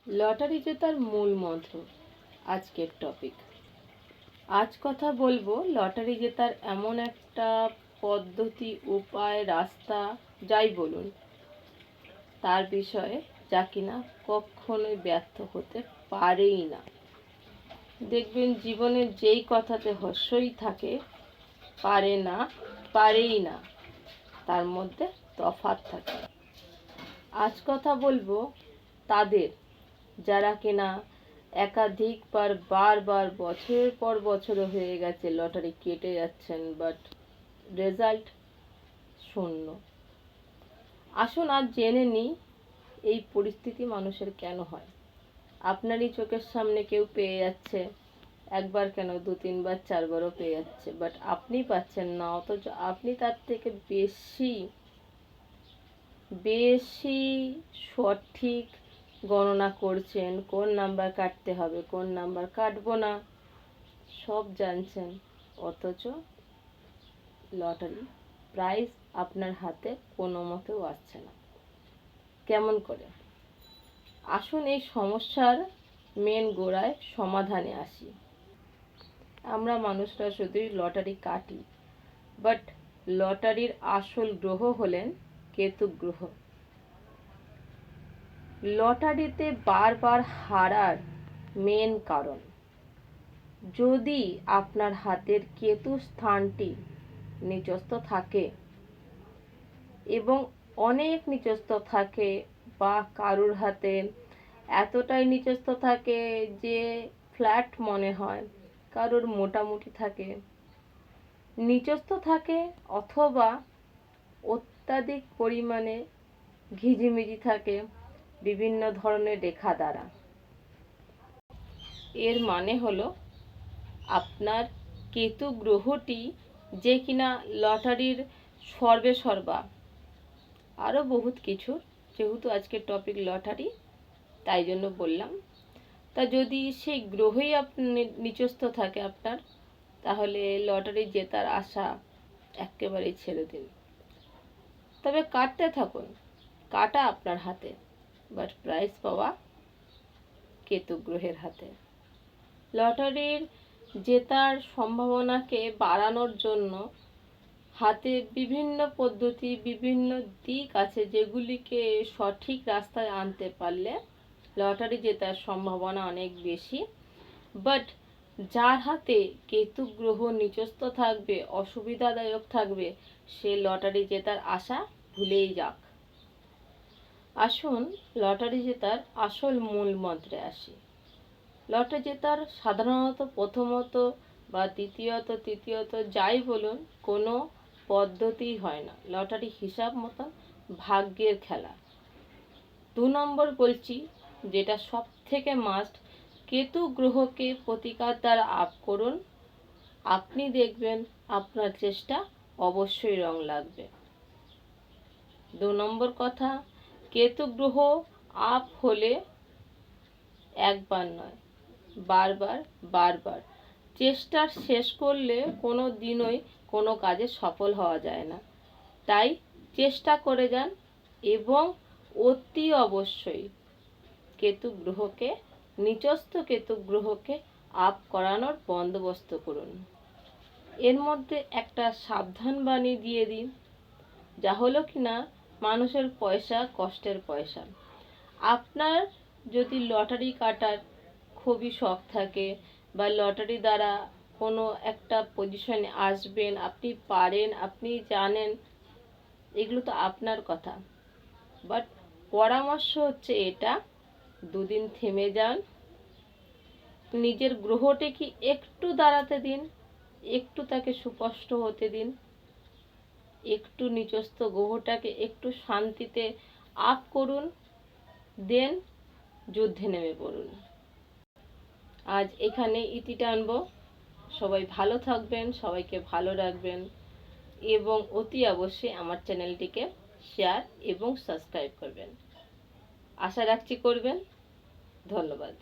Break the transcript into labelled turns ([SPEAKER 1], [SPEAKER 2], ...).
[SPEAKER 1] Lottery জেতার মূল মন্ত্র আজকের টপিক। আজ কথা বলবো লটারি জেতার এমন একটা পদ্ধতি, উপায়, রাস্তা, যাই বলুন, তার বিষয়ে যা কিনা কখনোই ব্যর্থ হতে পারেই না। দেখবেন জীবনের যেই কথাতে হস্যই থাকে, পারেই না, তার মধ্যে তফাৎ থাকে। আজ কথা বলবো তাদের, যারা কিনা একাধিকবার বারবার বছরের পর বছর হয়ে গেছে লটারি কেটে যাচ্ছেন, বাট রেজাল্ট শূন্য। আসুন আজ জেনে নিই এই পরিস্থিতি মানুষের কেন হয়। আপনারই চোখের সামনে কেউ পেয়ে যাচ্ছে, একবার কেন 2-3 বার 4বারও পেয়ে যাচ্ছে, বাট আপনি পাচ্ছেন না, অথচ আপনি তার থেকে বেশি সঠিক গণনা করছেন, কোন নাম্বার কাটতে হবে, কোন নাম্বার কাটবো না, সব জানছেন, অথচ লটারি প্রাইজ আপনার হাতে কোনো মতেও আসছে না। কেমন করে? আসুন এই সমস্যার মেন গোড়ায় সমাধানে আসি। আমরা মানুষরা শুধুই লটারি কাটি, বাট লটারির আসল গ্রহ হলেন কেতু গ্রহ। লটারিতে বারবার হারার মেন কারণ, যদি আপনার হাতের কেতু স্থানটি নিচস্থ থাকে এবং অনেক নিচস্থ থাকে, বা কারুর হাতে এতটাই নিচস্থ থাকে যে ফ্ল্যাট মনে হয়, কারুর মোটামুটি থাকে, নিচস্থ থাকে, অথবা অত্যাধিক পরিমাণে ঘিজিমিজি থাকে বিভিন্ন ধরনের রেখা দ্বারা, এর মানে হলো আপনার কেতু গ্রহটি, যে কিনা লটারির সর্বেসর্বা, আরও বহুত কিছু, যেহেতু আজকের টপিক লটারি তাই জন্য বললাম। তা যদি সেই গ্রহই নিচস্থ থাকে আপনার, তাহলে লটারি জেতার আশা একেবারেই ছেড়ে দিন। তবে কাটতে থাকুন, কাটা আপনার হাতে, বাট প্রাইজ পাওয়া কেতু গ্রহের হাতে। লটারির জেতার সম্ভাবনাকে বাড়ানোর জন্য হাতে বিভিন্ন পদ্ধতি, বিভিন্ন দিক আছে, যেগুলিকে সঠিক রাস্তায় আনতে পারলে লটারি জেতার সম্ভাবনা অনেক বেশি। বাট যার হাতে কেতু গ্রহ নিচস্থ থাকবে, অসুবিধাদায়ক থাকবে, সে লটারি জেতার আশা ভুলেই যাক। আসুন লটারি জেতার আসল মূল মন্ত্রে আসি। লটারি জেতার সাধারণত প্রথমত বা দ্বিতীয়ত, তৃতীয়ত, যাই বলুন, কোনো পদ্ধতি হয় না। লটারি হিসাব মতন ভাগ্যের খেলা। 2 নম্বর বলছি, যেটা সব থেকে মাস্ট, কেতু গ্রহকে প্রতিকার দ্বারা আপ করুন। আপনি দেখবেন আপনার চেষ্টা অবশ্যই রং লাগবে। 2 নম্বর কথা, কেতু গ্রহ আপ হলে একবার নয়, বারবার চেষ্টা শেষ করলে কোনো দিনই কোনো কাজে সফল হওয়া যায় না। তাই চেষ্টা করে যান এবং অতি অবশ্যই নিচস্থ কেতু গ্রহকে আপ করানোর বন্দোবস্ত করুন। এর মধ্যে একটা সাবধান বাণী দিয়ে দিন, যা হলো কিনা মানুষের পয়সা কষ্টের পয়সা। আপনার যদি লটারি কাটার খুবই শখ থাকে, বা লটারি দ্বারা কোনো একটা পজিশনে আসবেন, আপনি পারেন, আপনি জানেন, এগুলো তো আপনার কথা, বাট পরামর্শ হচ্ছে এটা, 2 দিন থেমে যান, নিজের গ্রহটিকে একটু দাঁড়াতে দিন, একটু তাকে সুস্পষ্ট হতে দিন, একটু নিচস্থ গ্রহটাকে একটু শান্তিতে আপ করুন, দেন যুদ্ধে নেমে পড়ুন। আজ এখানে ইতি টানব। সবাই ভালো থাকবেন, সবাইকে ভালো রাখবেন, এবং অতি অবশ্যই আমার চ্যানেলটিকে শেয়ার এবং সাবস্ক্রাইব করবেন। আশা রাখছি করবেন। ধন্যবাদ।